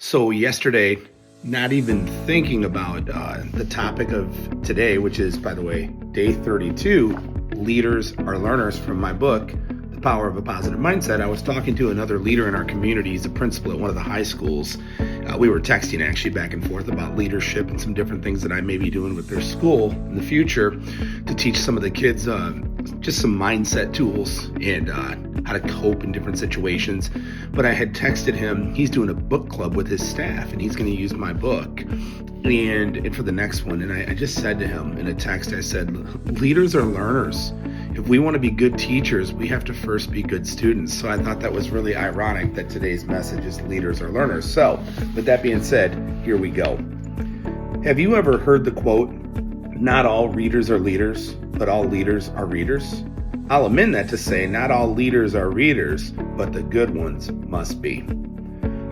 So yesterday, not even thinking about the topic of today, which is, by the way, day 32, Leaders Are Learners, from my book, The Power of a Positive Mindset. I was talking to another leader in our community. He's a principal at one of the high schools. We were texting actually back and forth about leadership and some different things that I may be doing with their school in the future to teach some of the kids just some mindset tools and how to cope in different situations. But I had texted him, he's doing a book club with his staff and he's going to use my book and for the next one. And I just said to him in a text, I said, leaders are learners. If we want to be good teachers, we have to first be good students. So I thought that was really ironic that today's message is leaders are learners. So with that being said, here we go. Have you ever heard the quote, not all readers are leaders, but all leaders are readers? I'll amend that to say not all leaders are readers, but the good ones must be.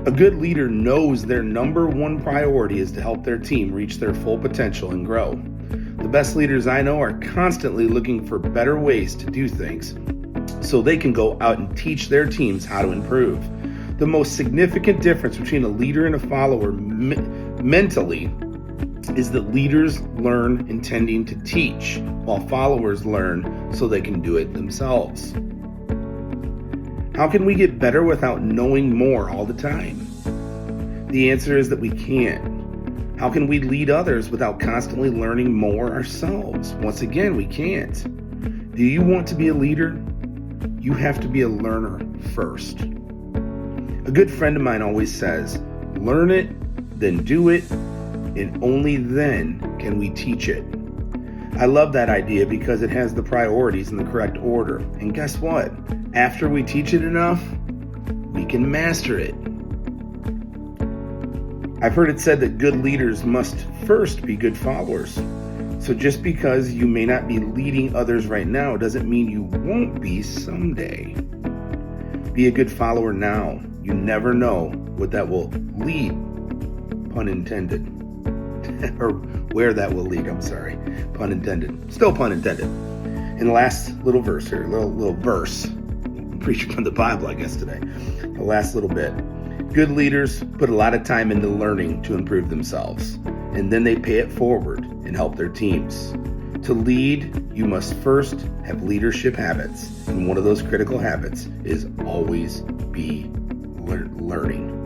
A good leader knows their number one priority is to help their team reach their full potential and grow. The best leaders I know are constantly looking for better ways to do things so they can go out and teach their teams how to improve. The most significant difference between a leader and a follower mentally is that leaders learn intending to teach, while followers learn so they can do it themselves. How can we get better without knowing more all the time? The answer is that we can't. How can we lead others without constantly learning more ourselves? Once again, we can't. Do you want to be a leader? You have to be a learner first. A good friend of mine always says, learn it, then do it, and only then can we teach it. I love that idea because it has the priorities in the correct order. And guess what? After we teach it enough, we can master it. I've heard it said that good leaders must first be good followers. So just because you may not be leading others right now doesn't mean you won't be someday. Be a good follower now. You never know what that will lead, pun intended. Or where that will lead, I'm sorry. Pun intended. Still pun intended. In the last little verse here, little verse. I'm preaching from the Bible, I guess, today. The last little bit. Good leaders put a lot of time into learning to improve themselves, and then they pay it forward and help their teams. To lead, you must first have leadership habits, and one of those critical habits is always be learning.